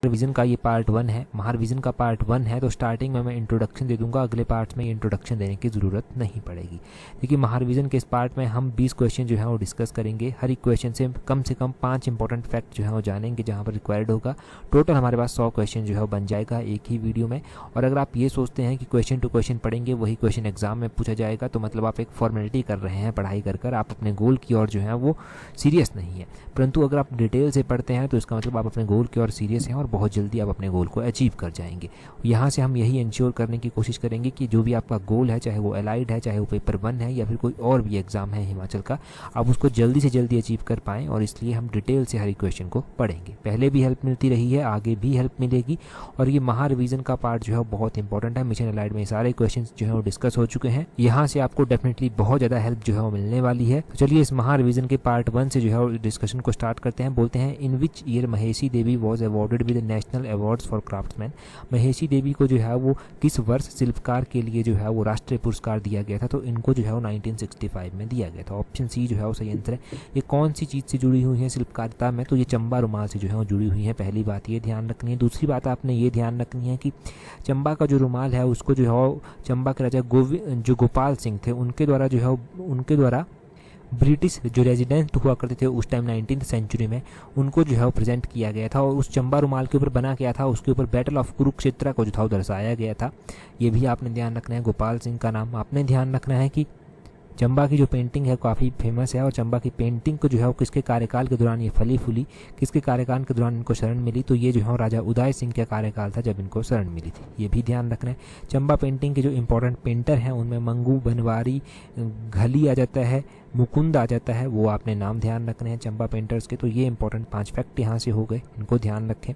Revision का ये part 1 है। महारिवीजन का पार्ट 1 है तो स्टार्टिंग में मैं इंट्रोडक्शन दे दूंगा, अगले पार्ट में ये इंट्रोडक्शन देने की ज़रूरत नहीं पड़ेगी। देखिए महारिवीजन के इस पार्ट में हम 20 क्वेश्चन जो है वो डिस्कस करेंगे। हर एक क्वेश्चन से कम 5 इंपॉर्टेंट फैक्ट जो है वो जानेंगे जहाँ पर रिक्वायर्ड होगा। टोटल हमारे पास 100 क्वेश्चन जो है वो बन जाएगा एक ही वीडियो में। और अगर आप ये सोचते हैं कि क्वेश्चन टू क्वेश्चन पढ़ेंगे वही क्वेश्चन एग्जाम में पूछा जाएगा तो मतलब आप एक फॉर्मेलिटी कर रहे हैं पढ़ाई कर आप अपने गोल की ओर जो है वो सीरियस नहीं है। परंतु अगर आप डिटेल से पढ़ते हैं तो इसका मतलब आप अपने गोल की ओर सीरियस हैं और बहुत जल्दी आप अपने गोल को अचीव कर जाएंगे। यहाँ से हम यही इंश्योर करने की कोशिश करेंगे कि जो भी आपका गोल है, चाहे वो एलाइड है, चाहे वो पेपर 1 है या फिर कोई और भी एग्जाम है हिमाचल का, आप उसको जल्दी से जल्दी अचीव कर पाएँ। और इसलिए हम डिटेल से हर एक क्वेश्चन को पढ़ेंगे। पहले भी हेल्प मिलती रही है, आगे भी हेल्प मिलेगी। और ये महारिवीजन का पार्ट जो है बहुत इंपॉर्टेंट है। मिशन एलाइड में सारे क्वेश्चन जो है वो डिस्कस हो चुके हैं। यहाँ से आपको डेफिनेटली बहुत ज़्यादा हेल्प जो है वो मिलने वाली है। तो चलिए इस महारिवीजन के पार्ट 1 से जो है वो डिस्कशन को स्टार्ट करते हैं। बोलते हैं in which year Maheshi Devi was awarded with national awards for craftsman. Maheshi Devi को जो है वो किस वर्ष शिल्पकार के लिए जो है वो राष्ट्रीय पुरस्कार दिया गया था? तो इनको जो है वो 1965 में दिया गया था। ऑप्शन सी जो है वो सही आंसर है। ये कौन सी चीज़ से जुड़ी हुई है शिल्पकारिता में? तो ये चंबा रुमाल से जो है वो जुड़ी हुई है। पहली बात ये ध्यान रखनी है। दूसरी बात आपने ये ध्यान रखनी है कि चंबा का जो रुमाल है उसको जो है वो चंबा के राजा जो गोपाल सिंह थे उनके द्वारा ब्रिटिश जो रेजिडेंट हुआ करते थे उस टाइम 19th सेंचुरी में, उनको जो है वो प्रेजेंट किया गया था। और उस चंबा रुमाल के ऊपर बना क्या था? उसके ऊपर बैटल ऑफ कुरुक्षेत्र को जो था वो दर्शाया गया था। ये भी आपने ध्यान रखना है। गोपाल सिंह का नाम आपने ध्यान रखना है कि चंबा की जो पेंटिंग है काफ़ी फेमस है। और चंबा की पेंटिंग को जो है वो किसके कार्यकाल के दौरान ये फली फूली, किसके कार्यकाल के दौरान इनको शरण मिली? तो ये जो है राजा उदय सिंह का कार्यकाल था जब इनको शरण मिली थी। ये भी ध्यान रखना है। चंबा पेंटिंग के जो इंपॉर्टेंट पेंटर हैं उनमें मंगू, बनवारी, घली आ जाता है, मुकुंद आ जाता है। वो आपने नाम ध्यान रखने हैं चंबा पेंटर्स के। तो ये इंपॉर्टेंट 5 फैक्ट यहाँ से हो गए, इनको ध्यान रखें।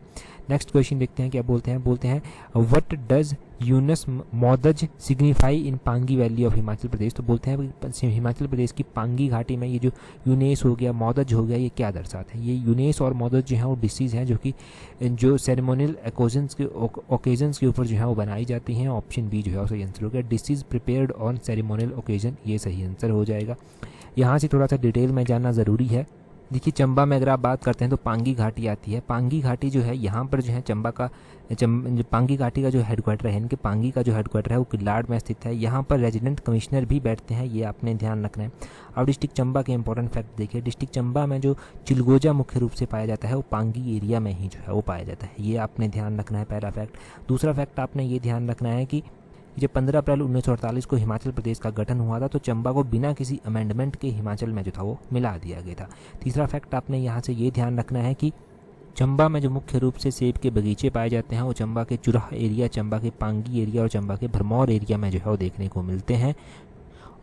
नेक्स्ट क्वेश्चन देखते हैं क्या बोलते हैं व्हाट डज यूनस मोदज signify in Pangi valley of Himachal Pradesh. तो बोलते हैं हिमाचल प्रदेश की पांगी घाटी में ये जो यूनेस हो गया, मोदज हो गया, ये क्या दर्शाते हैं? ये यूनेस और मोदज जो है वो डिसीज़ हैं जो सेरेमोनियल ओकेजन्स के ऊपर जो है वो बनाई जाती हैं। ऑप्शन बी जो है वो सही आंसर हो गया। Disease prepared on ceremonial occasion, ये सही आंसर हो जाएगा। यहाँ से थोड़ा सा डिटेल में जानना ज़रूरी है। देखिए चंबा में अगर आप बात करते हैं तो पांगी घाटी आती है। पांगी घाटी जो है यहाँ पर जो है पांगी घाटी का जो हेडक्वार्टर है, इनके पांगी का जो हेडक्वार्टर है वो किलाड़ में स्थित है। यहाँ पर रेजिडेंट कमिश्नर भी बैठते हैं, ये आपने ध्यान रखना है। अब डिस्ट्रिक्ट चंबा के इंपॉर्टेंट फैक्ट देखिए। डिस्ट्रिक्ट चंबा में जो चिलगोजा मुख्य रूप से पाया जाता है वो पांगी एरिया में ही जो है वो पाया जाता है। ये आपने ध्यान रखना है, पहला फैक्ट। दूसरा फैक्ट आपने ये ध्यान रखना है कि जब 15 अप्रैल 1948 को हिमाचल प्रदेश का गठन हुआ था तो चंबा को बिना किसी अमेंडमेंट के हिमाचल में जो था वो मिला दिया गया था। तीसरा फैक्ट आपने यहाँ से ये ध्यान रखना है कि चंबा में जो मुख्य रूप से सेब के बगीचे पाए जाते हैं वो चंबा के चुराह एरिया, चंबा के पांगी एरिया और चंबा के भरमौर एरिया में जो है वो देखने को मिलते हैं।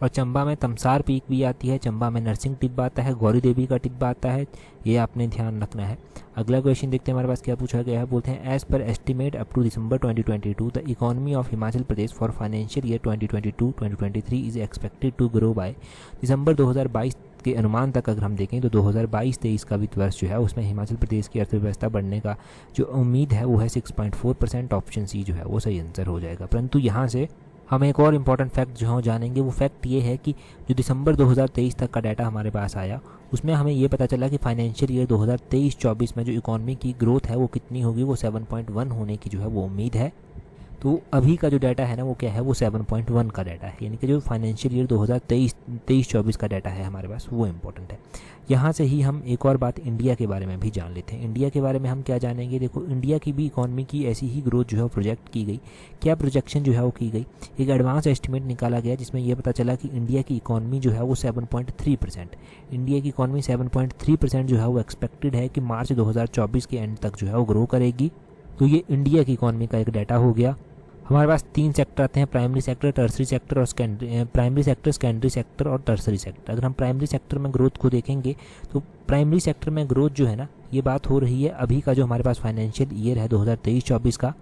और चंबा में तमसार पीक भी आती है, चंबा में नरसिंह टिब्बा आता है, गौरी देवी का टिब्बा आता है। ये आपने ध्यान रखना है। अगला क्वेश्चन देखते हैं हमारे पास क्या पूछा गया है। बोलते हैं as per estimate up to December 2022 the economy of Himachal Pradesh for financial year 2022-2023 is expected to grow by. दिसंबर 2022 के अनुमान तक अगर हम देखें तो 2022-23 का वित्त वर्ष जो है उसमें हिमाचल प्रदेश की अर्थव्यवस्था बढ़ने का जो उम्मीद है वो है 6.4%। ऑप्शन सी जो है वो सही आंसर हो जाएगा। परंतु यहाँ से हम एक और इम्पॉर्टेंट फैक्ट जो है जानेंगे। वो फैक्ट ये है कि जो दिसंबर 2023 तक का डाटा हमारे पास आया उसमें हमें ये पता चला कि फाइनेंशियल ईयर 2023-24 में जो इकॉनमी की ग्रोथ है वो कितनी होगी? वो 7.1 होने की जो है वो उम्मीद है। तो अभी का जो डाटा है ना वो क्या है? वो 7.1 का डाटा है। यानी कि जो फाइनेंशियल ईयर 2023-24 का डाटा है हमारे पास वो इम्पोर्टेंट है। यहाँ से ही हम एक और बात इंडिया के बारे में भी जान लेते हैं। इंडिया के बारे में हम क्या जानेंगे? देखो इंडिया की भी इकॉनमी की ऐसी ही ग्रोथ जो है प्रोजेक्ट की गई। क्या प्रोजेक्शन जो है वो की गई? एक एडवांस एस्टिमेट निकाला गया जिसमें यह पता चला कि इंडिया की इकॉनमी जो है वो 7.3%, इंडिया की इकॉनमी 7.3% जो है वो एक्सपेक्टेड है कि मार्च 2024 के एंड तक जो है वो ग्रो करेगी। तो ये इंडिया की इकॉनमी का एक डाटा हो गया। हमारे पास 3 सेक्टर आते हैं, प्राइमरी सेक्टर, टर्सरी सेक्टर और सेकेंडरी सेक्टर और टर्सरी सेक्टर। अगर हम प्राइमरी सेक्टर में ग्रोथ को देखेंगे तो प्राइमरी सेक्टर में ग्रोथ जो है ना, ये बात हो रही है अभी का जो हमारे पास फाइनेंशियल ईयर है 2023-24 का,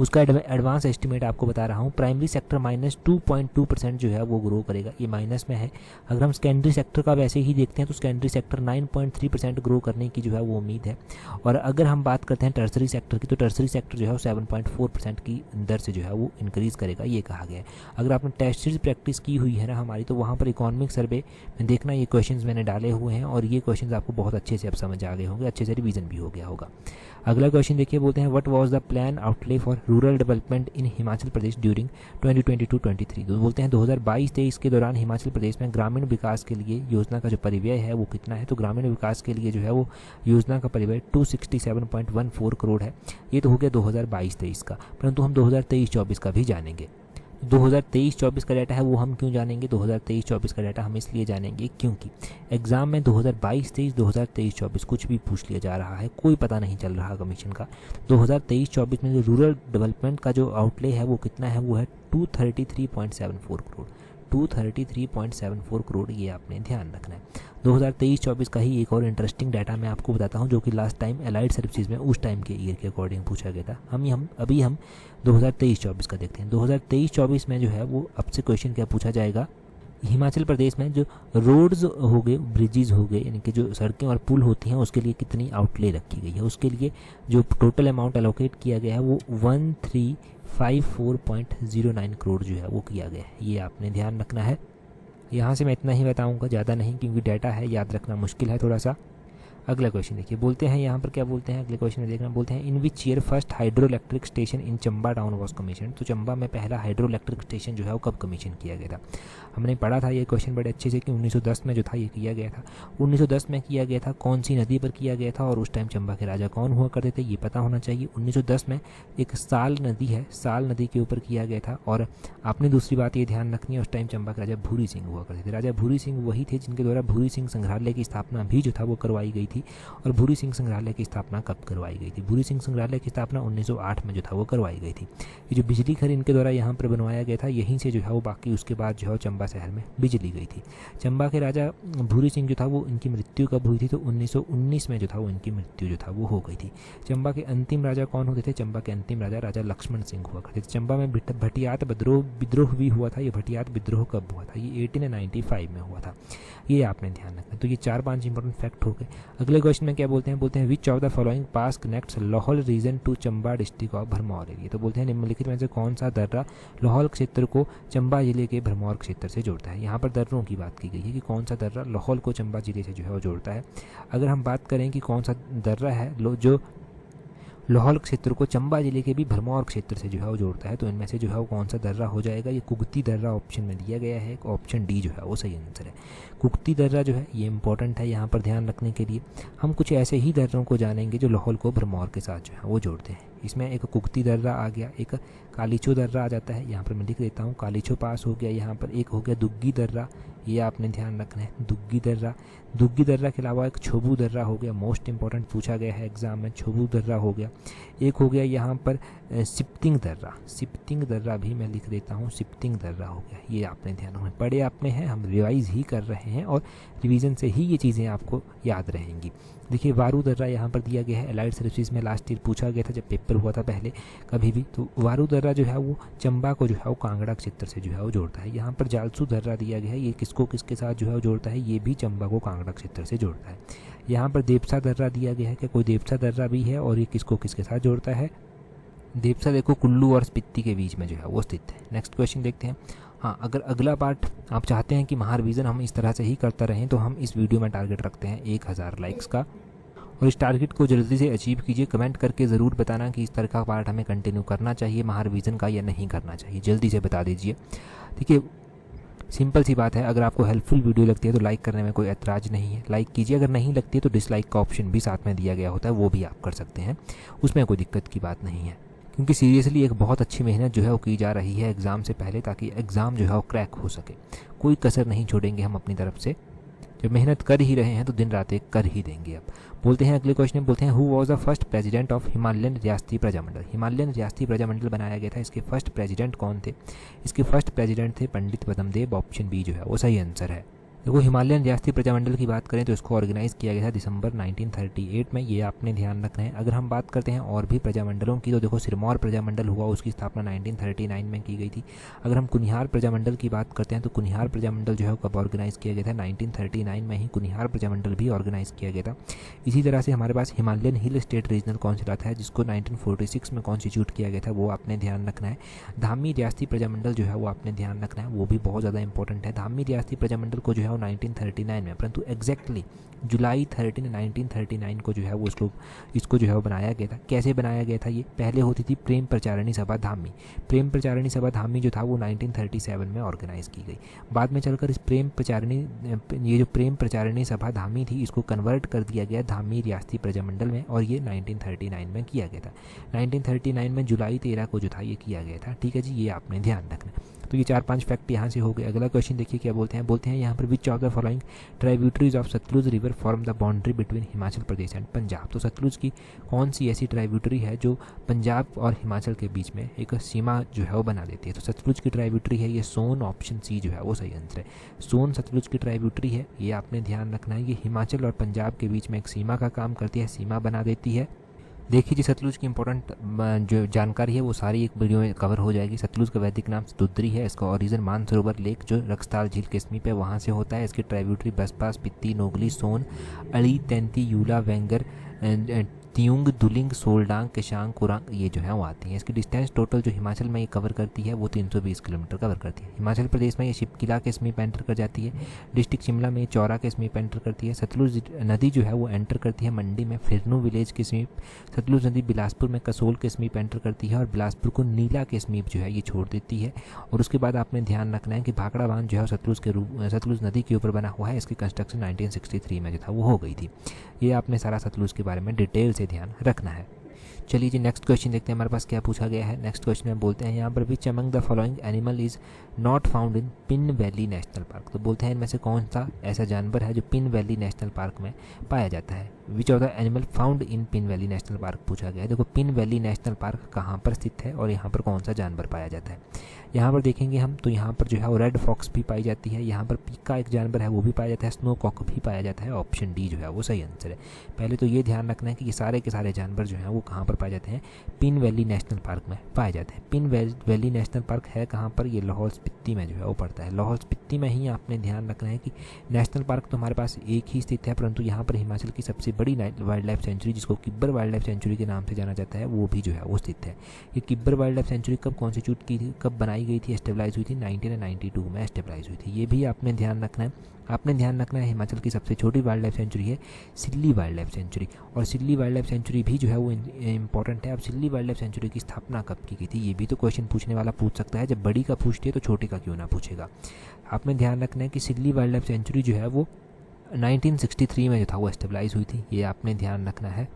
उसका एडवांस एस्टिमेट आपको बता रहा हूँ। प्राइमरी सेक्टर -2.2% जो है वो ग्रो करेगा, ये माइनस में है। अगर हम सेकेंडरी सेक्टर का वैसे ही देखते हैं तो सेकेंडरी सेक्टर 9.3% ग्रो करने की जो है वो उम्मीद है। और अगर हम बात करते हैं टर्सरी सेक्टर की, तो टर्सरी सेक्टर जो है वो 7.4% की दर से जो है वो इंक्रीज़ करेगा, ये कहा गया है। अगर आपने टेस्ट सीरीज प्रैक्टिस की हुई है ना हमारी, तो वहाँ पर इकोनॉमिक सर्वे में देखना, ये क्वेश्चंस मैंने डाले हुए हैं और ये क्वेश्चंस आपको बहुत अच्छे से अब समझ आ गए होंगे, अच्छे से रिवीजन भी हो गया होगा। अगला क्वेश्चन देखिए, बोलते हैं what was the plan outlay for rural development in Himachal Pradesh during 2022-23। तो बोलते हैं 2022-23 के दौरान हिमाचल प्रदेश में ग्रामीण विकास के लिए योजना का जो परिव्यय है वो कितना है। तो ग्रामीण विकास के लिए जो है वो योजना का परिव्यय 267.14 करोड़ है। ये तो हो गया 2022-23 का, परंतु हम 2023-24 का भी जानेंगे। 2023-24 का डाटा है वो हम क्यों जानेंगे, 2023-24 का डाटा हम इसलिए जानेंगे क्योंकि एग्ज़ाम में 2022-23, 2023-24 कुछ भी पूछ लिया जा रहा है, कोई पता नहीं चल रहा कमीशन का। 2023-24 में जो रूरल डेवलपमेंट का जो आउटले है वो कितना है, वो है 233.74 करोड़। 233.74 करोड़, ये आपने ध्यान रखना है। 2023-24 का ही एक और इंटरेस्टिंग डाटा मैं आपको बताता हूँ, जो कि लास्ट टाइम एलाइड सर्विसेज में उस टाइम के ईयर के अकॉर्डिंग पूछा गया था। अभी हम 2023-24 का देखते हैं। 2023-24 में जो है वो आपसे क्वेश्चन क्या पूछा जाएगा, हिमाचल प्रदेश में जो रोड्स हो गए, ब्रिजेज हो गए, यानी कि जो सड़कें और पुल होती हैं उसके लिए कितनी आउटले रखी गई है। उसके लिए जो टोटल अमाउंट एलोकेट किया गया है वो 1354.09 करोड़ जो है वो किया गया है, ये आपने ध्यान रखना है। यहाँ से मैं इतना ही बताऊँगा, ज़्यादा नहीं, क्योंकि डाटा है, याद रखना मुश्किल है थोड़ा सा। अगला क्वेश्चन देखिए, बोलते हैं यहाँ पर क्या बोलते हैं, अगले क्वेश्चन में देखना, बोलते हैं in which year first hydro electric station in Chamba town was commission. तो चंबा में पहला हाइड्रो इलेक्ट्रिक स्टेशन जो है वो कब कमीशन किया गया था। हमने पढ़ा था ये क्वेश्चन बड़े अच्छे से कि 1910 में जो था ये किया गया था। 1910 में किया गया था, कौन सी नदी पर किया गया था और उस टाइम चंबा के राजा कौन हुआ करते थे, ये पता होना चाहिए। 1910 में एक साल नदी है, साल नदी के ऊपर किया गया था। और आपने दूसरी बात ये ध्यान रखनी है, उस टाइम चंबा के राजा भूरी सिंह हुआ करते थे। राजा भूरी सिंह वही थे जिनके द्वारा भूरी सिंह संग्रहालय की स्थापना भी जो था वो करवाई गई थी। और भूरी सिंह संग्रहालय की स्थापना कब करवाई गई थी, भूरी सिंह संग्रहालय की स्थापना 1908 में जो था वो करवाई गई थी। ये जो बिजली घर इनके द्वारा यहाँ पर बनवाया गया था, यहीं से जो है वो बाकी उसके बाद जो है चंबा शहर में बिजली गई थी। चंबा के राजा भूरी सिंह जो था वो, इनकी मृत्यु कब हुई थी, तो 1919 में जो था वो इनकी मृत्यु जो था वो हो गई थी। चंबा के अंतिम राजा कौन होते थे, चंबा के अंतिम राजा राजा लक्ष्मण सिंह हुआ करते थे। चंबा में भटियात विद्रोह भी हुआ था। ये भटियात विद्रोह कब हुआ था, ये 1895 में हुआ था, ये आपने ध्यान रखना। तो ये 4-5 इंपॉर्टेंट फैक्ट हो गए। अगले क्वेश्चन में क्या बोलते हैं, बोलते हैं which of the following pass connects Lahaul region to Chamba district of Bharmour area. तो बोलते हैं निम्नलिखित में से कौन सा दर्रा लाहौल क्षेत्र को चंबा जिले के भरमौर क्षेत्र से जोड़ता है। यहाँ पर दर्रों की बात की गई है कि कौन सा दर्रा लाहौल को चंबा जिले से जो है वो जोड़ता है। अगर हम बात करें कि कौन सा दर्रा है जो लाहौल क्षेत्र को चंबा जिले के भी भरमौर क्षेत्र से जो है वो जोड़ता है, तो इनमें से जो है वो कौन सा दर्रा हो जाएगा, ये कुगती दर्रा ऑप्शन में दिया गया है। ऑप्शन डी जो है वो सही आंसर है। कुगती दर्रा जो है ये इंपॉर्टेंट है यहाँ पर ध्यान रखने के लिए। हम कुछ ऐसे ही दर्रों को जानेंगे जो लाहौल को भरमौर के साथ जो है वो जोड़ते हैं। इसमें एक कुगती दर्रा आ गया, एक कालीचो दर्रा आ जाता है, यहाँ पर मैं लिख देता हूँ, कालीचो पास हो गया। यहाँ पर एक हो गया दुग्गी दर्रा, ये आपने ध्यान रखना है, दुग्गी दर्रा। दुग्गी दर्रा के अलावा एक छोबू दर्रा हो गया, मोस्ट इंपॉर्टेंट पूछा गया है एग्जाम में, छोबू दर्रा हो गया। एक हो गया यहाँ पर सिप्तिंग दर्रा, सिप्तिंग दर्रा भी मैं लिख देता हूँ, सिप्तिंग दर्रा हो गया। ये आपने ध्यान रखना, पढ़े आप में है, हम रिवाइज ही कर रहे हैं और रिवीजन से ही ये चीज़ें आपको याद रहेंगी। देखिए वारू दर्रा यहाँ पर दिया गया है, एलाइड सर्विसेज में लास्ट ईयर पूछा गया था जब पेपर हुआ था पहले कभी भी। तो वारू दर्रा जो है वो चंबा को जो है वो कांगड़ा क्षेत्र से जो है वो जोड़ता है। यहाँ पर जालसू दर्रा दिया गया है, ये किसको किसके साथ जो है वो जोड़ता है, ये भी चंबा को कांगड़ा क्षेत्र से जोड़ता है। यहाँ पर देवसा दर्रा दिया गया है कि कोई देवसा दर्रा भी है और ये किसको किसके साथ जोड़ता है, देवसा देखो कुल्लू और स्पीति के बीच में जो है वो स्थित है। नेक्स्ट क्वेश्चन देखते हैं। हाँ, अगर अगला पार्ट आप चाहते हैं कि महारिवीजन हम इस तरह से ही करता रहें तो हम इस वीडियो में टारगेट रखते हैं 1000 लाइक्स का, और इस टारगेट को जल्दी से अचीव कीजिए। कमेंट करके ज़रूर बताना कि इस तरह का पार्ट हमें कंटिन्यू करना चाहिए महारिवीजन का या नहीं करना चाहिए, जल्दी से बता दीजिए। देखिए सिंपल सी बात है, अगर आपको हेल्पफुल वीडियो लगती है तो लाइक करने में कोई ऐतराज़ नहीं है, लाइक कीजिए। अगर नहीं लगती है तो डिसलाइक का ऑप्शन भी साथ में दिया गया होता है, वो भी आप कर सकते हैं, उसमें कोई दिक्कत की बात नहीं है। क्योंकि सीरियसली एक बहुत अच्छी मेहनत जो है वो की जा रही है एग्ज़ाम से पहले, ताकि एग्ज़ाम जो है वो क्रैक हो सके। कोई कसर नहीं छोड़ेंगे हम अपनी तरफ से, जब मेहनत कर ही रहे हैं तो दिन रात एक कर ही देंगे। अब बोलते हैं अगले क्वेश्चन में, बोलते हैं who was the first president of Himalayan रियासती प्रजामंडल। हिमालयन रियासती प्रजामंडल बनाया गया था, इसके फर्स्ट प्रेसिडेंट कौन थे, इसके फर्स्ट प्रेसिडेंट थे पंडित पद्मदेव। ऑप्शन बी जो है वो सही आंसर है। देखो हिमालयन रियासती प्रजामंडल की बात करें तो इसको ऑर्गेनाइज़ किया गया था दिसंबर 1938 में, ये आपने ध्यान रखना है। अगर हम बात करते हैं और भी प्रजामंडलों की तो देखो सिरमौर प्रजामंडल हुआ, उसकी स्थापना 1939 में की गई थी। अगर हम कुनिहार प्रजामंडल की बात करते हैं तो कुनिहार प्रजामंडल जो है कब ऑर्गेनाइज़ किया गया था, 1939 में ही कुनिहार प्रजामंडल भी ऑर्गेनाइज़ किया गया था। इसी तरह से हमारे पास Himalayan hill state regional council आता है जिसको 1946 में कॉन्स्टिट्यूट किया गया था, वो आपने ध्यान रखना है। धामी रियासती प्रजामंडल जो है वो आपने ध्यान रखना है, वो भी बहुत ज़्यादा इंपॉर्टेंट है। धामी रियासती प्रजामंडल को जो है वो 1939 में, परंतु एग्जैक्टली जुलाई 13 1939 को जो है वो इसको जो है वो बनाया गया था। कैसे बनाया गया था, ये पहले होती थी प्रेम प्रचारिणी सभा धामी। प्रेम प्रचारिणी सभा धामी जो था वो 1937 में ऑर्गेनाइज़ की गई। बाद में चलकर इस ये जो प्रेम प्रचारिणी सभा धामी थी इसको कन्वर्ट कर दिया गया धामी रियासती प्रजामंडल में, और ये 1939 में किया गया था। 1939 में जुलाई 13 को जो था ये किया गया था। ठीक है जी, ये आपने ध्यान रखना। तो ये 4-5 फैक्ट यहाँ से हो गए। अगला क्वेश्चन देखिए क्या बोलते हैं यहाँ पर which of the following tributaries of Sutlej river form the boundary between Himachal Pradesh and Punjab. तो सतलुज की कौन सी ऐसी ट्राइब्यूटरी है जो पंजाब और हिमाचल के बीच में एक सीमा जो है वो बना देती है। तो सतलुज की ट्राइब्यूटरी है ये सोन, ऑप्शन सी जो है वो सही आंसर है। सोन सतलुज की ट्राइब्यूटरी है, ये आपने ध्यान रखना है। ये हिमाचल और पंजाब के बीच में एक सीमा का काम करती है, सीमा बना देती है। देखिए जी सतलुज की इंपॉर्टेंट जो जानकारी है वो सारी एक वीडियो में कवर हो जाएगी। सतलुज का वैदिक नाम सतुद्री है, इसका ओरिजिन मानसरोवर लेक जो रक्सताल झील के समीप है वहाँ से होता है। इसकी ट्राइब्यूटरी बसपा, स्पीति, नोगली, सोन, अली, तैंती, यूला, वेंगर, तियुंग, दुलिंग, सोलडांग, किशांग, कुरांग ये जो है वो आती है। इसकी डिस्टेंस टोटल जो हिमाचल में ये कवर करती है वो 320 किलोमीटर कवर करती है। हिमाचल प्रदेश में ये शिपकिला के समीप एंटर कर जाती है। डिस्ट्रिक्ट शिमला में चौरा के समीप एंटर करती है। सतलुज नदी जो है वो एंटर करती है मंडी में फिरनू विलेज के समीप। सतलुज नदी बिलासपुर में कसोल के समीप एंटर करती है और बिलासपुर को नीला के समीप जो है ये छोड़ देती है। और उसके बाद आपने ध्यान रखना है कि भाखड़ा बांध जो है सतलुज नदी के ऊपर बना हुआ है। इसकी कंस्ट्रक्शन 1963 में जो था वो हो गई थी। ये आपने सारा सतलुज के बारे में डिटेल से ध्यान रखना है। चलिए जी नेक्स्ट क्वेश्चन देखते हैं हमारे पास क्या पूछा गया है। नेक्स्ट क्वेश्चन में बोलते हैं यहाँ पर which among the following animal is not found in pin valley national park. तो बोलते हैं इनमें से कौन सा ऐसा जानवर है जो पिन वैली नेशनल पार्क में पाया जाता है। विच of the animal found in pin valley national park पूछा गया है। देखो पिन वैली नेशनल पार्क कहाँ पर स्थित है और यहाँ पर कौन सा जानवर पाया जाता है। यहाँ पर देखेंगे हम तो यहाँ पर जो है वो रेड फॉक्स भी पाई जाती है। यहाँ पर पीका एक जानवर है वो भी पाया जाता है। स्नो कॉक भी पाया जाता है। ऑप्शन डी जो है वो सही आंसर है। पहले तो ये ध्यान रखना है कि ये सारे के सारे जानवर जो हैं वो कहाँ पर पाए जाते हैं, पिन वैली नेशनल पार्क में पाए जाते हैं। पिन वैली नेशनल पार्क है कहाँ पर, ये लाहौल स्पीति में जो है वो पड़ता है। लाहौल स्पीति में ही आपने ध्यान रखना है कि नेशनल पार्क तो हमारे पास एक ही स्थित है, परंतु यहाँ पर हिमाचल की सबसे बड़ी वाइल्ड लाइफ सेंचुरी जिसको किब्बर वाइल्ड लाइफ सेंचुरी के नाम से जाना जाता है वो भी जो है वो स्थित है। ये किब्बर वाइल्ड लाइफ सेंचुरी कब कॉन्स्टिट्यूट की थी, कब बनाई गई थी, एस्टेब्लाइज हुई थी 1992 में एस्टेब्लाइज हुई थी। ये भी आपने ध्यान रखना है। आपने ध्यान रखना है हिमाचल की सबसे छोटी वाइल्ड लाइफ सेंचुरी है सिल्ली वाइल्ड लाइफ सेंचुरी, और सिल्ली वाइल्ड लाइफ सेंचुरी भी जो है वो इंपॉर्टेंट है। अब सिल्ली वाइल्ड लाइफ सेंचुरी की स्थापना कब की गई थी, ये भी तो क्वेश्चन पूछने वाला पूछ सकता है। जब बड़ी का पूछती है तो छोटी का क्यों ना पूछेगा। आपने ध्यान रखना है कि सिल्ली वाइल्ड लाइफ सेंचुरी जो है वो 1963 में जो था वो एस्टेब्लाइज हुई थी। ये आपने ध्यान रखना है।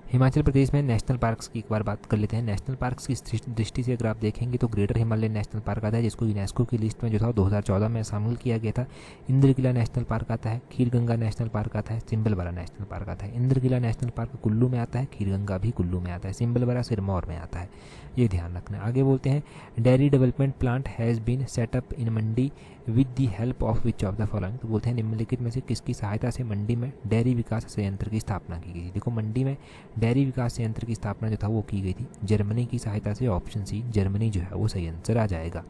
हिमाचल प्रदेश में नेशनल पार्क्स की एक बार बात कर लेते हैं। नेशनल पार्क्स की दृष्टि से अगर आप देखेंगे तो ग्रेटर हिमालयन नेशनल पार्क आता है जिसको यूनेस्को की लिस्ट में जो था 2014 में शामिल किया गया था। इंद्रकिला नेशनल पार्क आता है, खीरगंगा नेशनल पार्क आता है, सिंबलबरा नेशनल पार्क आता है। इंद्रकिला नेशनल पार्क कुल्लू में आता है, खीरगंगा भी कुल्लू में आता है, सिंबलबरा सिरमौर में आता है। ये ध्यान रखना है। आगे बोलते हैं dairy development plant has been set up in Mandi with the help of which of the following. तो बोलते हैं निम्नलिखित में से किसकी सहायता से मंडी में डेयरी विकास संयंत्र की स्थापना की गई। देखो मंडी में डेयरी विकास संयंत्र की स्थापना जो था वो की गई थी जर्मनी की सहायता से। ऑप्शन सी जर्मनी जो है वो सही आंसर आ जाएगा।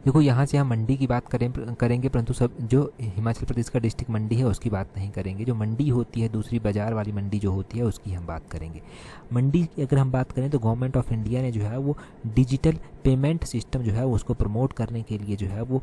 देखो यहाँ से हम मंडी की बात करेंगे परंतु सब जो हिमाचल प्रदेश का डिस्ट्रिक्ट मंडी है उसकी बात नहीं करेंगे। जो मंडी होती है दूसरी बाजार वाली मंडी जो होती है उसकी हम बात करेंगे। मंडी की अगर हम बात करें तो गवर्नमेंट ऑफ इंडिया ने जो है वो डिजिटल पेमेंट सिस्टम जो है उसको प्रमोट करने के लिए जो है वो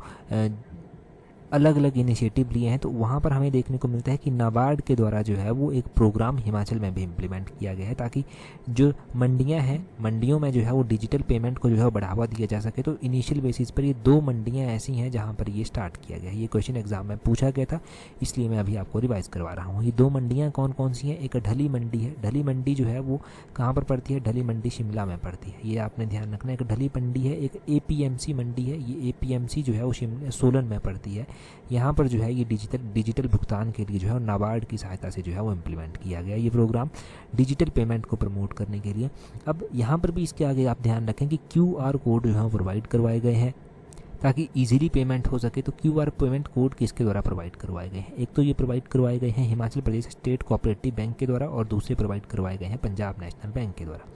अलग अलग इनिशिएटिव लिए हैं। तो वहाँ पर हमें देखने को मिलता है कि नाबार्ड के द्वारा जो है वो एक प्रोग्राम हिमाचल में भी इम्प्लीमेंट किया गया है ताकि जो मंडियाँ हैं मंडियों में जो है वो डिजिटल पेमेंट को जो है बढ़ावा दिया जा सके। तो इनिशियल बेसिस पर ये 2 मंडियाँ ऐसी हैं जहाँ पर ये स्टार्ट किया गया है। ये क्वेश्चन एग्जाम में पूछा गया था इसलिए मैं अभी आपको रिवाइज करवा रहा हूँ। ये 2 मंडियाँ कौन कौन सी हैं, एक ढली मंडी है। ढली मंडी जो है वो कहाँ पर पड़ती है, ढली मंडी शिमला में पड़ती है। ये आपने ध्यान रखना है। एक ढली मंडी है, एक APMC मंडी है। ये APMC जो है वो सोलन में पड़ती है। यहाँ पर जो है ये डिजिटल भुगतान के लिए जो है नाबार्ड की सहायता से जो है वो इम्प्लीमेंट किया गया ये प्रोग्राम डिजिटल पेमेंट को प्रमोट करने के लिए। अब यहाँ पर भी इसके आगे आप ध्यान रखें कि QR कोड जो है प्रोवाइड करवाए गए हैं ताकि इजीली पेमेंट हो सके। तो QR पेमेंट कोड किसके द्वारा प्रोवाइड करवाए गए हैं? एक तो ये प्रोवाइड करवाए गए हैं Himachal Pradesh state cooperative bank के द्वारा और दूसरे प्रोवाइड करवाए गए हैं पंजाब नेशनल बैंक के द्वारा।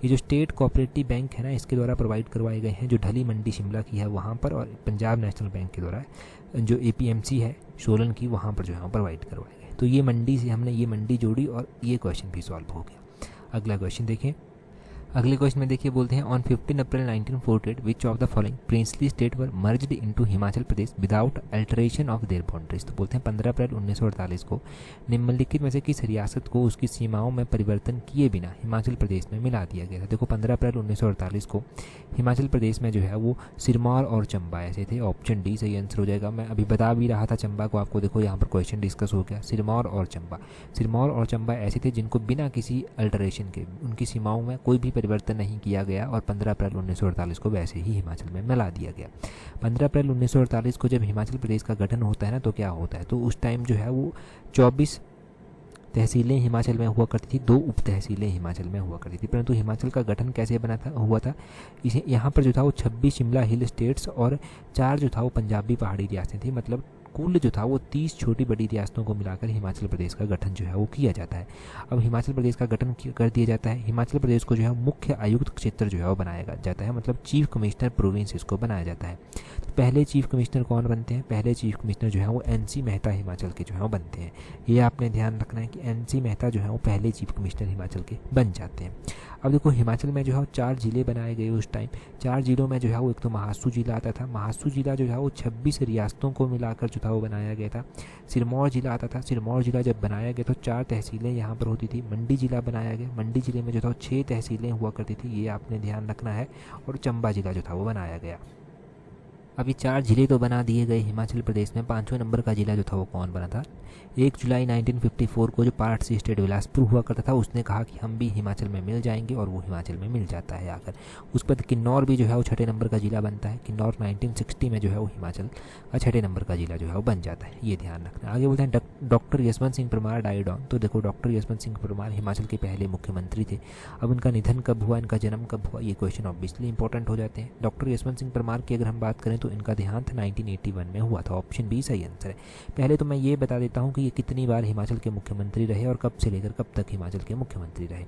ये जो स्टेट कोऑपरेटिव बैंक है ना, इसके द्वारा प्रोवाइड करवाए गए हैं जो ढली मंडी शिमला की है वहाँ पर, और पंजाब नेशनल बैंक के द्वारा जो APMC है सोलन की वहाँ पर जो है प्रोवाइड करवाए गए। तो ये मंडी से हमने ये मंडी जोड़ी और ये क्वेश्चन भी सॉल्व हो गया। अगला क्वेश्चन देखें। अगले क्वेश्चन में देखिए बोलते हैं on 15 April 1948 which of the following princely state were merged into Himachal Pradesh without alteration of their boundaries. तो बोलते हैं 15 अप्रैल 1948 को निम्नलिखित में से किस रियासत को उसकी सीमाओं में परिवर्तन किए बिना हिमाचल प्रदेश में मिला दिया गया था। देखो 15 अप्रैल 1948 को हिमाचल प्रदेश में जो है वो सिरमौर और चंबा ऐसे थे। ऑप्शन डी सही आंसर हो जाएगा। मैं अभी बता भी रहा था चंबा को आपको, देखो यहाँ पर क्वेश्चन डिस्कस हो गया। सिरमौर और चंबा ऐसे थे जिनको बिना किसी अल्टरेशन के उनकी सीमाओं में कोई भी परिवर्तन नहीं किया गया और 15 अप्रैल 1948 को वैसे ही हिमाचल में मिला दिया गया। 15 अप्रैल 1948 को जब हिमाचल प्रदेश का गठन होता है ना, तो क्या होता है, तो उस टाइम जो है वो 24 तहसीलें हिमाचल में हुआ करती थी, 2 उप तहसीलें हिमाचल में हुआ करती थी। परंतु हिमाचल का गठन कैसे हुआ था, इसे यहाँ पर जो था वो 26 शिमला हिल स्टेट्स और 4 जो था वो पंजाबी पहाड़ी रियासतें थी। मतलब कुल जो था वो 30 छोटी बड़ी रियासतों को मिलाकर हिमाचल प्रदेश का गठन जो है वो किया जाता है। अब हिमाचल प्रदेश का गठन कर दिया जाता है। हिमाचल प्रदेश को जो है मुख्य आयुक्त क्षेत्र जो है वो बनाया जाता है, मतलब चीफ कमिश्नर प्रोविंस इसको बनाया जाता है। तो पहले चीफ कमिश्नर कौन बनते हैं? पहले चीफ कमिश्नर जो है वो NC मेहता हिमाचल के जो है वो बनते हैं। ये आपने ध्यान रखना है कि NC मेहता जो है वो पहले चीफ कमिश्नर हिमाचल के बन जाते हैं। अब देखो हिमाचल में जो है 4 जिले बनाए गए उस टाइम। 4 जिलों में जो है वो एक तो महासू जिला आता था। महासू जिला जो है वो 26 रियासतों को मिलाकर जो था वो बनाया गया था। सिरमौर जिला आता था। सिरमौर जिला जब बनाया गया तो 4 तहसीलें यहाँ पर होती थी। मंडी जिला बनाया गया। मंडी जिले में जो था 6 तहसीलें हुआ करती थी, ये आपने ध्यान रखना है। और चंबा जिला जो था वो बनाया गया। अभी 4 जिले तो बना दिए गए हिमाचल प्रदेश में। 5वें नंबर का जिला जो था वो कौन बना था? 1 जुलाई 1954 को जो पार्ट सी स्टेट बिलासपुर हुआ करता था, उसने कहा कि हम भी हिमाचल में मिल जाएंगे, और वो हिमाचल में मिल जाता है आकर। उस पर किन्नौर भी जो है वो 6ठे नंबर का जिला बनता है। किन्नौर 1960 में जो है वो हिमाचल का 6ठे नंबर का जिला जो है वो बन जाता है, ये ध्यान रखना। आगे बोलते हैं doctor Yashwant Singh Parmar died on. तो देखो डॉक्टर यशवंत सिंह परमार हिमाचल के पहले मुख्यमंत्री थे। अब इनका निधन कब हुआ, इनका जन्म कब हुआ, ये क्वेश्चन ऑब्वियसली इंपॉर्टेंट हो जाते हैं। डॉक्टर यशवंत सिंह परमार की अगर हम बात करें तो इनका देहांत 1981 में हुआ था। ऑप्शन बी सही आंसर है। पहले तो मैं ये बता देता हूँ कि ये कितनी बार हिमाचल के मुख्यमंत्री रहे और कब से लेकर कब तक हिमाचल के मुख्यमंत्री रहे।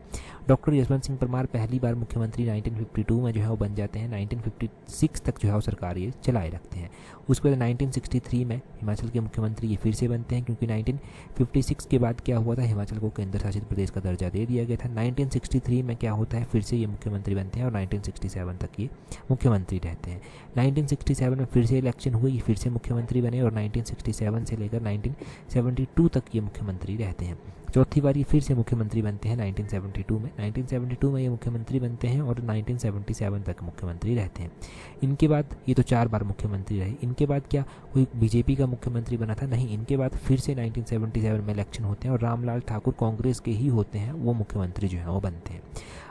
डॉक्टर यशवंत सिंह परमार पहली बार मुख्यमंत्री 1952 में जो है वो बन जाते हैं। 1956 तक जो है वो सरकार ये चलाए रखते हैं। उसके बाद 1963 में हिमाचल के मुख्यमंत्री ये फिर से बनते हैं, क्योंकि 1956 के बाद क्या हुआ था, हिमाचल को केंद्र शासित प्रदेश का दर्जा दे दिया गया था। 1963 में क्या होता है, फिर से ये मुख्यमंत्री बनते हैं और 1967 तक ये मुख्यमंत्री रहते हैं। 1967 में फिर से इलेक्शन हुई, फिर से मुख्यमंत्री बने और 1967 से लेकर 1972 तक ये मुख्यमंत्री रहते हैं। चौथी बार ये फिर से मुख्यमंत्री बनते हैं 1972 में। 1972 में ये मुख्यमंत्री बनते हैं और 1977 तक मुख्यमंत्री रहते हैं। इनके बाद ये तो 4 बार मुख्यमंत्री रहे। इनके बाद क्या कोई बीजेपी का मुख्यमंत्री बना था? नहीं, इनके बाद फिर से 1977 में इलेक्शन होते हैं और रामलाल ठाकुर कांग्रेस के ही होते हैं, वो मुख्यमंत्री जो हैं वो बनते हैं।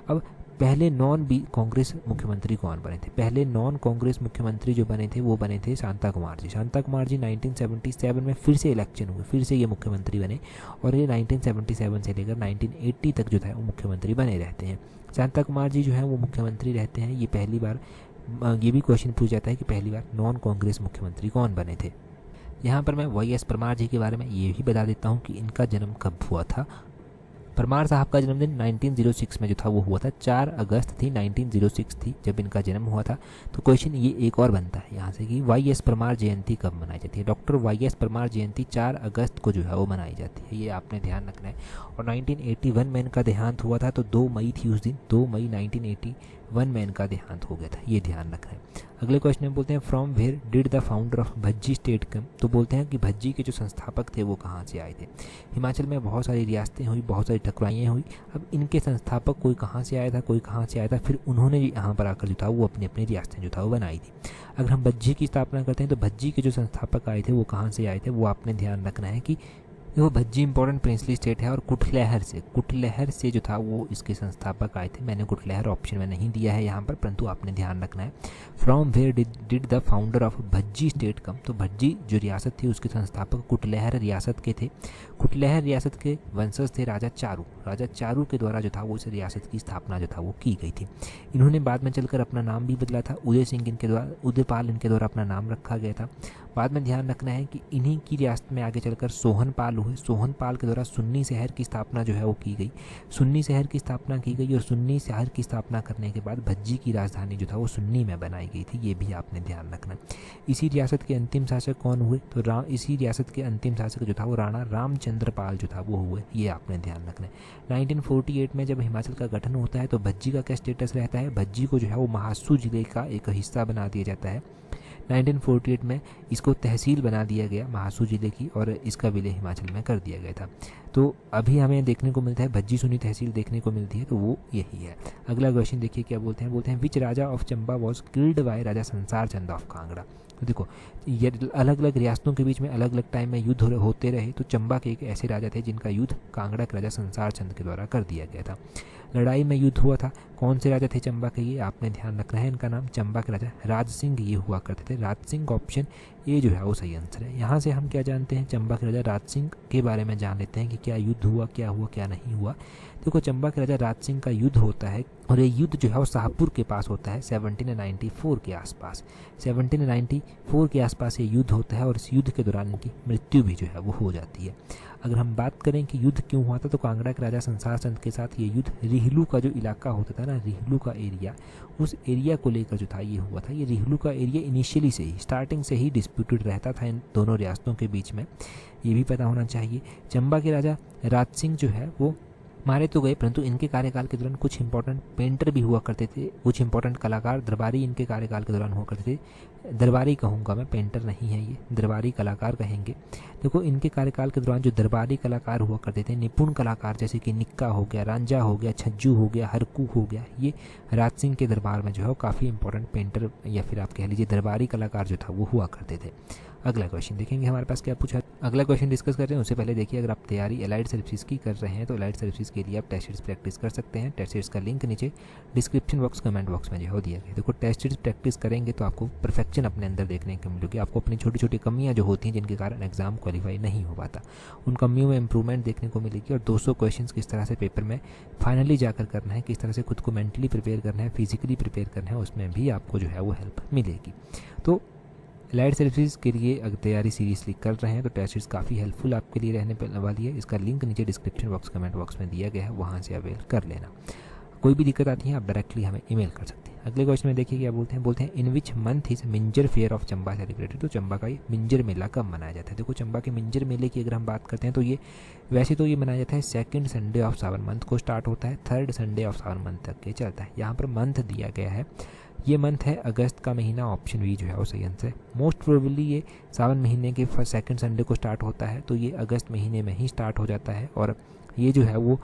अब पहले नॉन कांग्रेस मुख्यमंत्री कौन बने थे? पहले नॉन कांग्रेस मुख्यमंत्री जो बने थे वो बने थे शांता कुमार जी। शांता कुमार जी 1977 में फिर से इलेक्शन हुए, फिर से ये मुख्यमंत्री बने और ये 1977 से लेकर 1980 तक जो था वो मुख्यमंत्री बने रहते हैं। शांता कुमार जी जो है वो मुख्यमंत्री रहते हैं। ये पहली बार, ये भी क्वेश्चन पूछ जाता है कि पहली बार नॉन कांग्रेस मुख्यमंत्री कौन बने थे। यहाँ पर मैं YS परमार जी के बारे में ये भी बता देता हूँ कि इनका जन्म कब हुआ था। परमार साहब का जन्मदिन 1906 में जो था वो हुआ था। 4 अगस्त थी 1906 थी जब इनका जन्म हुआ था। तो क्वेश्चन ये एक और बनता है यहाँ से कि YS परमार जयंती कब मनाई जाती है? डॉक्टर YS परमार जयंती 4 अगस्त को जो है वो मनाई जाती है, ये आपने ध्यान रखना है। और 1981 में इनका देहांत हुआ था, तो 2 मई थी उस दिन, 2 मई 1981 में इनका देहांत हो गया था, ये ध्यान रखना है। अगले क्वेश्चन में बोलते हैं from where did the founder of Bhajji state come. तो बोलते हैं कि भज्जी के जो संस्थापक थे वो कहाँ से आए थे। हिमाचल में बहुत सारी रियासतें हुई, बहुत सारी टकराइयाँ हुई। अब इनके संस्थापक कोई कहाँ से आया था, कोई कहाँ से आया था, फिर उन्होंने यहाँ पर आकर जो था वो अपनी अपनी रियासतें जो था वो बनाई थी। अगर हम भज्जी की स्थापना करते हैं तो भज्जी के जो संस्थापक आए थे वो कहाँ से आए थे, वो आपने ध्यान रखना है कि देखो भज्जी इंपॉर्टेंट प्रिंसली स्टेट है और कुटलहर से जो था वो इसके संस्थापक आए थे। मैंने कुटलहर ऑप्शन में नहीं दिया है यहाँ पर, परंतु आपने ध्यान रखना है। From where did the founder of Bhajji state come, तो भज्जी जो रियासत थी उसके संस्थापक कुटलहर रियासत के थे। कुटलहर रियासत के वंशज थे राजा चारू के द्वारा जो था वो इस रियासत की स्थापना जो था वो की गई थी। इन्होंने बाद में चलकर अपना नाम भी बदला था, उदयपाल इनके द्वारा अपना नाम रखा गया था। बाद में ध्यान रखना है कि इन्हीं की रियासत में आगे चलकर सोहनपाल हुए। सोहनपाल के द्वारा सुन्नी शहर की स्थापना जो है वो की गई। सुन्नी शहर की स्थापना की गई और सुन्नी शहर की स्थापना करने के बाद भज्जी की राजधानी जो था वो सुन्नी में बनाई गई थी। ये भी आपने ध्यान रखना। इसी रियासत के अंतिम शासक कौन हुए, तो इसी रियासत के अंतिम शासक जो था वो राणा रामचंद्र पाल जो था वो हुए। ये आपने ध्यान रखना है। 1948 में जब हिमाचल का गठन होता है तो भज्जी का क्या स्टेटस रहता है, भज्जी को जो है वो महासू जिले का एक हिस्सा बना दिया जाता है। 1948 में इसको तहसील बना दिया गया महासू जिले की और इसका विलय हिमाचल में कर दिया गया था। तो अभी हमें देखने को मिलता है भज्जी सुनी तहसील देखने को मिलती है, तो वो यही है। अगला क्वेश्चन देखिए क्या बोलते हैं which Raja of Chamba was killed by Raja Sansar Chand of Kangra. तो देखो ये अलग अलग रियासतों के बीच में अलग अलग टाइम में युद्ध होते रहे, तो चंबा के एक ऐसे राजा थे जिनका युद्ध कांगड़ा के राजा संसार चंद के द्वारा कर दिया गया था। लड़ाई में युद्ध हुआ था। कौन से राजा थे चंबा के, ये आपने ध्यान रखना है। इनका नाम चंबा के राजा राज सिंह ये हुआ करते थे। राज सिंह ऑप्शन ए जो है वो सही आंसर है। यहाँ से हम क्या जानते हैं, चंबा के राजा राज सिंह के बारे में जान लेते हैं कि क्या युद्ध हुआ क्या नहीं हुआ। देखो चंबा के राजा राज सिंह का युद्ध होता है और ये युद्ध जो है वो शाहपुर के पास होता है 1794 के आसपास। 1794 के आसपास ये युद्ध होता है और इस युद्ध के दौरान इनकी मृत्यु भी जो है वो हो जाती है। अगर हम बात करें कि युद्ध क्यों हुआ था, तो कांगड़ा के राजा संसार चंद के साथ ये युद्ध रिहलू का जो इलाका होता था ना, रिहलू का एरिया, उस एरिया को लेकर जो था ये हुआ था। ये रिहलू का एरिया इनिशियली से ही स्टार्टिंग से ही डिस्प्यूटेड रहता था इन दोनों रियासतों के बीच में, ये भी पता होना चाहिए। चंबा के राजा राज सिंह जो है वो मारे तो गए, परंतु इनके कार्यकाल के दौरान कुछ इंपॉर्टेंट पेंटर भी हुआ करते थे, कुछ इंपॉर्टेंट कलाकार दरबारी इनके कार्यकाल के दौरान हुआ करते थे। दरबारी कहूँगा मैं, पेंटर नहीं है ये, दरबारी कलाकार कहेंगे। देखो इनके कार्यकाल के दौरान जो दरबारी कलाकार हुआ करते थे, निपुण कलाकार जैसे कि निक्का हो गया, रांझा हो गया, छज्जू हो गया, हरकू हो गया, ये राज सिंह के दरबार में जो है वो काफ़ी इंपॉर्टेंट पेंटर या फिर आप कह लीजिए दरबारी कलाकार जो था वो हुआ करते थे। अगला क्वेश्चन देखेंगे हमारे पास क्या पूछा। अगला क्वेश्चन डिस्कस कर रहे हैं, उससे पहले देखिए अगर आप तैयारी एलाइड सर्विसेज की कर रहे हैं तो एलाइड सर्विसेज के लिए आप टेस्ट सीरीज प्रैक्टिस कर सकते हैं। टेस्ट सीरीज का लिंक नीचे डिस्क्रिप्शन बॉक्स कमेंट बॉक्स में जो है दिया गया। देखो टेस्ट सीरीज प्रैक्टिस करेंगे तो आपको परफेक्शन अपने अंदर देखने को मिलेगी। आपको अपनी छोटी छोटी कमियां जो होती हैं जिनके कारण एग्जाम क्वालिफाई नहीं हो पाता, उन कमियों में इंप्रूवमेंट देखने को मिलेगी। और 200 क्वेश्चन किस तरह से पेपर में फाइनली जाकर करना है, किस तरह से खुद को मेंटली प्रिपेयर करना है, फिजिकली प्रिपेयर करना है, उसमें भी आपको जो है वो हेल्प मिलेगी। तो एलाइड सर्विसेज के लिए अगर तैयारी सीरियसली कर रहे हैं तो टेस्ट सीरीज काफ़ी हेल्पफुल आपके लिए रहने वाली है। इसका लिंक नीचे डिस्क्रिप्शन बॉक्स कमेंट बॉक्स में दिया गया है, वहाँ से अवेल कर लेना। कोई भी दिक्कत आती है आप डायरेक्टली हमें ईमेल कर सकते हैं। अगले क्वेश्चन में देखिए क्या बोलते हैं in which month is Minjar fair of Chamba celebrated. तो चंबा का ये मिंजर मेला कब मनाया जाता है। देखो चंबा के मिंजर मेले की अगर हम बात करते हैं तो ये वैसे तो ये मनाया जाता है 2nd संडे ऑफ सावन मंथ को स्टार्ट होता है, 3rd संडे ऑफ सावन मंथ तक के चलता है। यहाँ पर मंथ दिया गया है, ये मंथ है अगस्त का महीना, ऑप्शन बी जो है वो सही आंसर है। मोस्ट प्रोबेबली ये सावन महीने के 2nd संडे को स्टार्ट होता है, तो ये अगस्त महीने में ही स्टार्ट हो जाता है। और ये जो है वो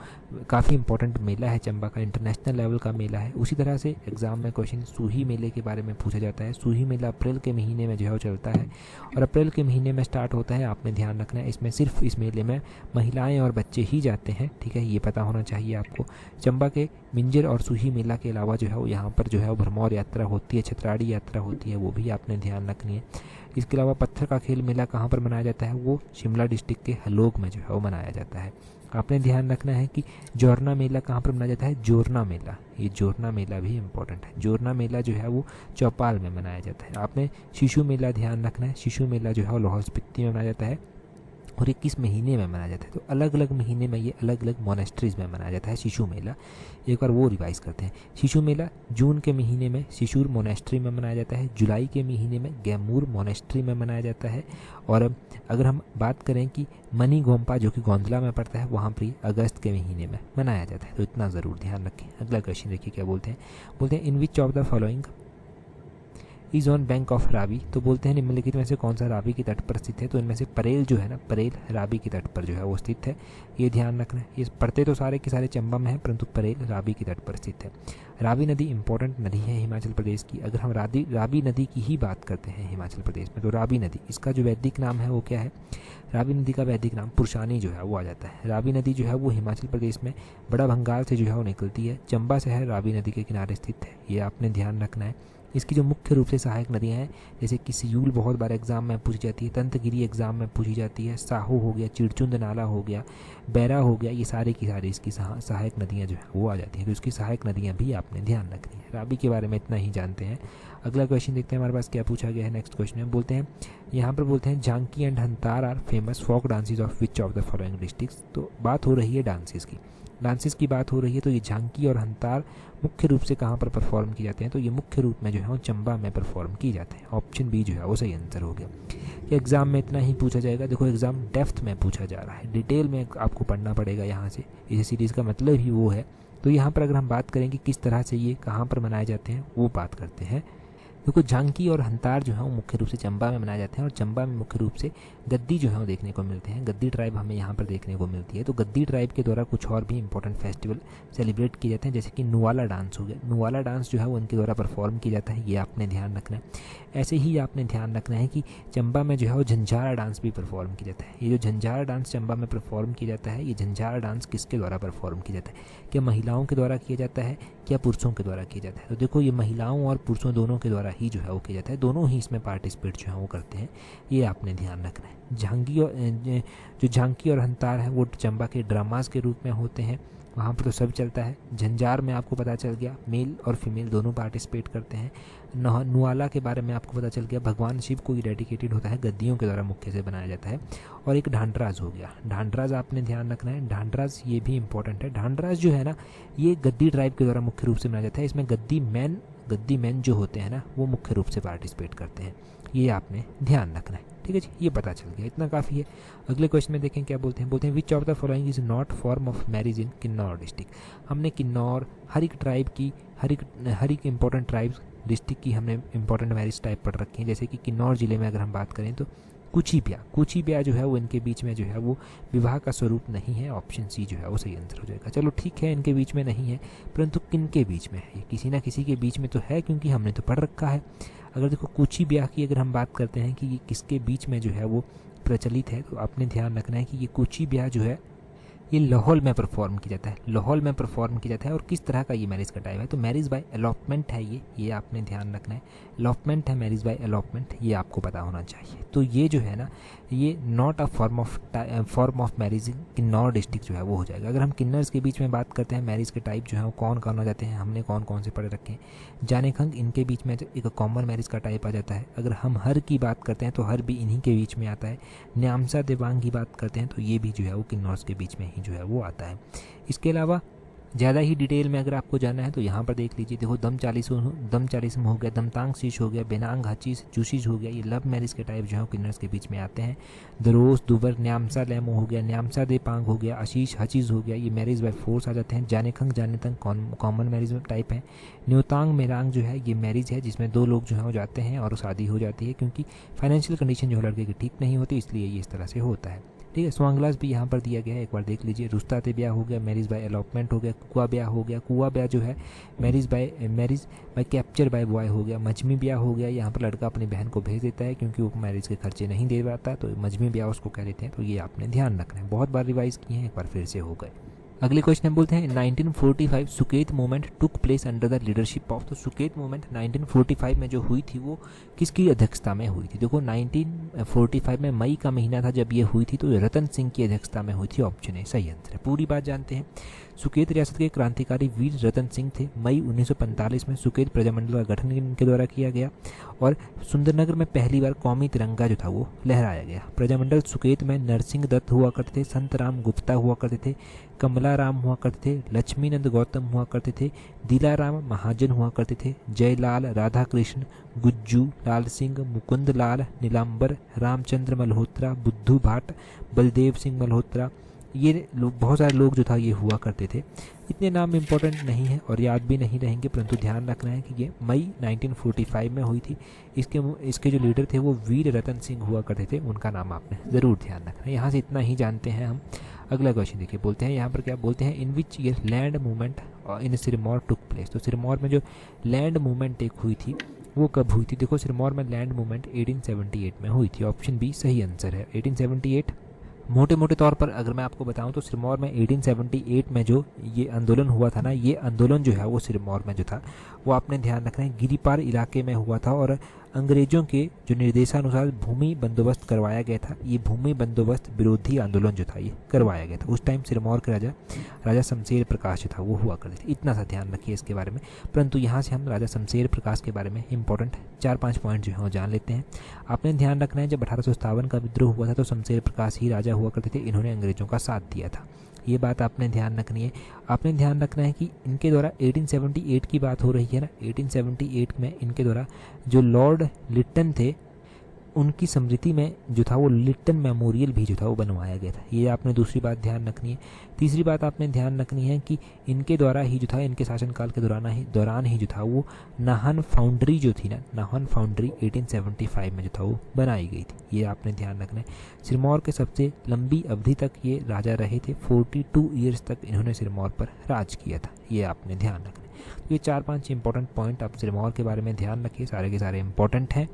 काफ़ी इंपॉर्टेंट मेला है चंबा का, इंटरनेशनल लेवल का मेला है। उसी तरह से एग्जाम में क्वेश्चन सूही मेले के बारे में पूछा जाता है। सूही मेला अप्रैल के महीने में जो है वो चलता है और अप्रैल के महीने में स्टार्ट होता है। आपने ध्यान रखना है इसमें सिर्फ इस मेले में महिलाएं और बच्चे ही जाते हैं, ठीक है, ये पता होना चाहिए आपको। चंबा के मिंजर और सूही मेला के अलावा जो है वो यहाँ पर जो है वो भरमौर यात्रा होती है, छतराड़ी यात्रा होती है, वो भी आपने ध्यान रखनी है। इसके अलावा पत्थर का खेल मेला कहाँ पर मनाया जाता है, वो शिमला डिस्ट्रिक्ट के हलोग में जो है वो मनाया जाता है। आपने ध्यान रखना है कि जोरना मेला कहाँ पर मनाया जाता है, जोरना मेला, ये जोरना मेला भी इंपॉर्टेंट है। जोरना मेला जो है वो चौपाल में मनाया जाता है। आपने शिशु मेला ध्यान रखना है, शिशु मेला जो है वो लाहौल स्पीति में मनाया जाता है और ये किस महीने में मनाया जाता है, तो अलग अलग महीने में ये अलग अलग मोनेस्ट्रीज़ में मनाया जाता है शिशु मेला। एक बार वो रिवाइज करते हैं। शिशु मेला जून के महीने में शिशुर मोनेस्ट्री में मनाया जाता है, जुलाई के महीने में गैमूर मोनेस्ट्री में मनाया जाता है और अगर हम बात करें कि मनी गोम्पा जो कि गोंदला में पड़ता है वहाँ पर अगस्त के महीने में मनाया जाता है, तो इतना ज़रूर ध्यान रखें। अगला क्वेश्चन देखिए क्या बोलते हैं in which of the following is on bank of Ravi. तो बोलते हैं निम्नलिखित में से कौन सा रावी के तट पर स्थित है, तो इनमें से परेल जो है ना, परेल रावी के तट पर जो है वो स्थित है, ये ध्यान रखना है। ये पढ़ते तो सारे के सारे चंबा में है, परंतु परेल रावी के तट पर स्थित है। रावी नदी इंपॉर्टेंट नदी है हिमाचल प्रदेश की। अगर हम रावी नदी की ही बात करते हैं हिमाचल प्रदेश में, तो रावी नदी, इसका जो वैदिक नाम है वो क्या है? रावी नदी का वैदिक नाम पुरुषानी जो है वो आ जाता है। रावी नदी जो है वो हिमाचल प्रदेश में बड़ा भंगाल से जो है वो निकलती है। चंबा शहर रावी नदी के किनारे स्थित है, ये आपने ध्यान रखना है। इसकी जो मुख्य रूप से सहायक नदियाँ हैं, जैसे कि सियूल बहुत बार एग्जाम में पूछी जाती है, तंतगिरी एग्जाम में पूछी जाती है, साहू हो गया, चिड़चुंद नाला हो गया, बैरा हो गया, ये सारी की सारी इसकी सहायक नदियाँ जो है वो आ जाती हैं। तो इसकी सहायक नदियाँ भी आपने ध्यान रखनी है। रावी के बारे में इतना ही जानते हैं। अगला क्वेश्चन देखते हैं हमारे पास क्या पूछा गया है। नेक्स्ट क्वेश्चन में बोलते हैं, यहाँ पर बोलते हैं Jhanki and Hantar are famous folk dances of which of the following districts. तो बात हो रही है डांसेस की, डांसेस की बात हो रही है। तो ये झांकी और हंतार मुख्य रूप से कहाँ पर परफॉर्म किए जाते हैं? तो ये मुख्य रूप में जो है वो चंबा में परफॉर्म किए जाते हैं। ऑप्शन बी जो है वो सही आंसर हो गया। ये एग्जाम में इतना ही पूछा जाएगा। देखो एग्जाम डेप्थ में पूछा जा रहा है, डिटेल में आपको पढ़ना पड़ेगा यहाँ से। इस सीरीज़ का मतलब ही वो है। तो यहाँ पर अगर हम बात करें कि किस तरह से ये कहाँ पर मनाए जाते हैं, वो बात करते हैं। देखो झांकी और हंतार जो है वो मुख्य रूप से चंबा में मनाए जाते हैं, और चंबा में मुख्य रूप से गद्दी जो है वो देखने को मिलते हैं। गद्दी ट्राइब हमें यहाँ पर देखने को मिलती है। तो गद्दी ट्राइब के द्वारा कुछ और भी इंपॉर्टेंट फेस्टिवल सेलिब्रेट किए जाते हैं, जैसे कि नुवाला डांस हो गया। नुवाला डांस जो है वो उनके द्वारा परफॉर्म किया जाता है, ये आपने ध्यान रखना है। ऐसे ही आपने ध्यान रखना है कि चंबा में जो है वो झंझारा डांस भी परफॉर्म किया जाता है। ये जो झंझारा डांस चंबा में परफॉर्म किया जाता है, ये झंझारा डांस किसके द्वारा परफॉर्म किया जाता है? क्या महिलाओं के द्वारा किया जाता है, क्या पुरुषों के द्वारा किया जाता है? तो देखो ये महिलाओं और पुरुषों दोनों के द्वारा ही जो है वो किया जाता है, दोनों ही इसमें पार्टिसिपेट जो है वो करते हैं, ये आपने ध्यान रखना है। झांकी और हंतार है वो चंबा के ड्रामास के रूप में होते हैं, वहाँ पर तो सब चलता है। झंझार में आपको पता चल गया मेल और फीमेल दोनों पार्टिसिपेट करते हैं। नुआला के बारे में आपको पता चल गया, भगवान शिव को ये डेडिकेटेड होता है, गद्दियों के द्वारा मुख्य से बनाया जाता है। और एक ढांडराज हो गया, ढांडराज आपने ध्यान रखना है। ढांडराज ये भी इंपॉर्टेंट है। ढांडराज जो है ना, ये गद्दी ट्राइब के द्वारा मुख्य रूप से बनाया जाता है। इसमें गद्दी मैन जो होते हैं ना, वो मुख्य रूप से पार्टिसिपेट करते हैं, ये आपने ध्यान रखना है। ठीक है जी, ये पता चल गया, इतना काफ़ी है। अगले क्वेश्चन में देखें क्या बोलते हैं। Which of the following is not form of marriage in Kinnaur district. हमने किन्नौर हर एक ट्राइब की, हर एक इंपॉर्टेंट ट्राइब्स डिस्ट्रिक्ट की हमने इंपॉर्टेंट मैरिज टाइप पढ़ रखी है। जैसे कि किन्नौर जिले में अगर हम बात करें तो कुची ब्याह जो है वो इनके बीच में जो है वो विवाह का स्वरूप नहीं है। ऑप्शन सी जो है वो सही आंसर हो जाएगा। चलो ठीक है, इनके बीच में नहीं है, परंतु किनके बीच में है? ये किसी ना किसी के बीच में तो है, क्योंकि हमने तो पढ़ रखा है। अगर देखो कुची ब्याह की अगर हम बात करते हैं कि ये किसके बीच में जो है वो प्रचलित है, तो आपने ध्यान रखना है कि ये कुची ब्याह जो है ये लाहौल में परफॉर्म किया जाता है। लाहौल में परफॉर्म किया जाता है। और किस तरह का ये मैरिज का टाइप है? तो मैरिज बाय अलॉटमेंट है ये आपने ध्यान रखना है। अलॉटमेंट है, मैरिज बाय अलॉटमेंट, ये आपको पता होना चाहिए। तो ये जो है ना, ये not a form of marriage in Kinnaur district जो है वो हो जाएगा। अगर हम किन्नर्स के बीच में बात करते हैं, मैरिज के टाइप जो है वो कौन कौन हो जाते हैं, हमने कौन कौन से पढ़ रखे हैं। जाने खंग, इनके बीच में एक कॉमन मैरिज का टाइप आ जाता है। अगर हम हर की बात करते हैं तो हर भी इन्हीं के बीच में आता है। न्यामसा देवांग की बात करते हैं तो ये भी जो है वो किन्नौर के बीच में ही जो है वो आता है। इसके अलावा ज़्यादा ही डिटेल में अगर आपको जानना है तो यहाँ पर देख लीजिए। देखो दम चालीसम हो गया, दमतांग शीश हो गया, बेनांग हचीस जूशीज हो गया, ये लव मैरिज के टाइप जो है किन्नर्स के बीच में आते हैं। दरोस दुबर न्यामसा लेमो हो गया, न्यामसा देपांग हो गया, आशीष हचीज हो गया, ये मैरिज बाय फोर्स आ जाते हैं। जाने खंग जाने तंग कॉमन मैरिज टाइप है। न्योतांग मेरांग जो है ये मैरिज है जिसमें दो लोग जो है वो जाते हैं और शादी हो जाती है, क्योंकि फाइनेंशियल कंडीशन जो है लड़के की ठीक नहीं होती, इसलिए ये इस तरह से होता है। ठीक है, स्वांगलास भी यहाँ पर दिया गया है, एक बार देख लीजिए। रुस्ताते ब्याह हो गया, मैरिज बाय अलॉटमेंट हो गया। कुआ ब्याह हो गया, कुआ ब्याह जो है marriage by capture by boy हो गया। मजमी ब्याह हो गया, यहाँ पर लड़का अपनी बहन को भेज देता है क्योंकि वो मैरिज के खर्चे नहीं दे पाता, तो मजमी ब्याह उसको कह देते हैं। तो ये आपने ध्यान रखना है, बहुत बार रिवाइज किए हैं, एक बार फिर से हो गए। अगले क्वेश्चन में बोलते हैं 1945 Suket movement took place under the leadership of. तो सुकेत मूवमेंट 1945 में जो हुई थी वो किसकी अध्यक्षता में हुई थी? देखो 1945 में मई का महीना था जब ये हुई थी, तो रतन सिंह की अध्यक्षता में हुई थी। ऑप्शन ए सही आंसर है। पूरी बात जानते हैं। सुकेत रियासत के क्रांतिकारी वीर रतन सिंह थे। मई 1945 में सुकेत प्रजामंडल का गठन इनके द्वारा किया गया और सुंदरनगर में पहली बार कौमी तिरंगा जो था वो लहराया गया। प्रजामंडल सुकेत में नरसिंह दत्त हुआ करते थे, संत राम गुप्ता हुआ करते थे, कमला राम हुआ करते थे, लक्ष्मीनंद गौतम हुआ करते थे, दिलाराम महाजन हुआ करते थे, जयलाल, राधा कृष्ण, गुज्जू, लाल सिंह, मुकुंद लाल, नीलांबर, रामचंद्र मल्होत्रा, बुद्धू भाट, बलदेव सिंह मल्होत्रा, ये लोग बहुत सारे लोग जो था ये हुआ करते थे। इतने नाम इंपॉर्टेंट नहीं है और याद भी नहीं रहेंगे, परंतु ध्यान रखना है कि ये मई 1945 में हुई थी। इसके जो लीडर थे वो वीर रतन सिंह हुआ करते थे, उनका नाम आपने ज़रूर ध्यान रखना है। यहाँ से इतना ही जानते हैं हम। अगला क्वेश्चन देखिए, बोलते हैं यहाँ पर क्या बोलते हैं, in which year land movement in Sirmaur took place. तो सिरमौर में जो लैंड मूवमेंट एक हुई थी वो कब हुई थी? देखो सिरमौर में लैंड मूवमेंट 1878 में हुई थी। ऑप्शन बी सही आंसर है 1878। मोटे मोटे तौर पर अगर मैं आपको बताऊं तो सिरमौर में 1878 में जो ये आंदोलन हुआ था ना, ये आंदोलन जो है वो सिरमौर में जो था वो आपने ध्यान रखना है गिरिपार इलाके में हुआ था और अंग्रेजों के जो निर्देशानुसार भूमि बंदोबस्त करवाया गया था। ये भूमि बंदोबस्त विरोधी आंदोलन जो था ये करवाया गया था। उस टाइम सिरमौर के राजा शमशेर प्रकाश जो था वो हुआ करते थे। इतना सा ध्यान रखिए इसके बारे में। परंतु यहाँ से हम राजा शमशेर प्रकाश के बारे में इंपॉर्टेंट 4-5 पॉइंट जो है वो जान लेते हैं। आपने ध्यान रखना है जब 1857 का विद्रोह हुआ था तो शमशेर प्रकाश ही राजा हुआ करते थे। इन्होंने अंग्रेजों का साथ दिया था, ये बात आपने ध्यान रखनी है। आपने ध्यान रखना है कि इनके द्वारा 1878 की बात हो रही है ना, 1878 में इनके द्वारा जो लॉर्ड लिट्टन थे उनकी स्मृति में जो था वो लिट्टन मेमोरियल भी जो था वो बनवाया गया था। ये आपने दूसरी बात ध्यान रखनी है। तीसरी बात आपने ध्यान रखनी है कि इनके द्वारा ही जो था इनके शासनकाल के दौरान ही जो था वो नाहन फाउंड्री जो थी ना, नाहन फाउंड्री 1875 में जो था वो बनाई गई थी। ये आपने ध्यान रखना है। सिरमौर के सबसे लंबी अवधि तक ये राजा रहे थे, 42 ईयर्स तक इन्होंने सिरमौर पर राज किया था। ये आपने ध्यान रखना है। तो ये 4-5 इंपॉर्टेंट पॉइंट आप सिरमौर के बारे में ध्यान रखिए, सारे के सारे इंपॉर्टेंट हैं।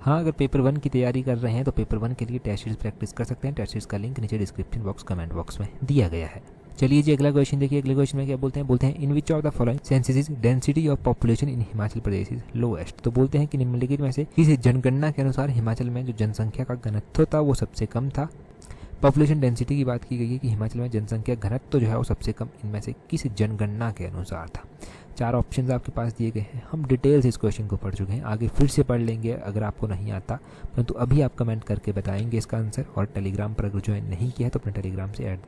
हाँ, अगर पेपर 1 की तैयारी कर रहे हैं तो पेपर 1 के लिए टेस्ट सीरीज प्रैक्टिस कर सकते हैं। टेस्ट सीरीज का लिंक नीचे डिस्क्रिप्शन बॉक्स कमेंट बॉक्स में दिया गया है। चलिए जी अगला क्वेश्चन देखिए। अगले क्वेश्चन में क्या बोलते हैं in which of the following census density of population in Himachal Pradesh is lowest. तो बोलते हैं कि निम्नलिखित में से किस जनगणना के अनुसार हिमाचल में जो जनसंख्या का घनत्व था वो सबसे कम था। पॉपुलेशन डेंसिटी की बात की गई है कि हिमाचल में जनसंख्या घनत्व जो है वो सबसे कम इनमें से किस जनगणना के अनुसार था। 4 ऑप्शंस आपके पास दिए गए हैं। हम डिटेल से इस क्वेश्चन को पढ़ चुके हैं, आगे फिर से पढ़ लेंगे अगर आपको नहीं आता, परंतु अभी आप कमेंट करके बताएंगे इसका आंसर। और टेलीग्राम पर अगर ज्वाइन नहीं किया है तो अपने टेलीग्राम से ऐड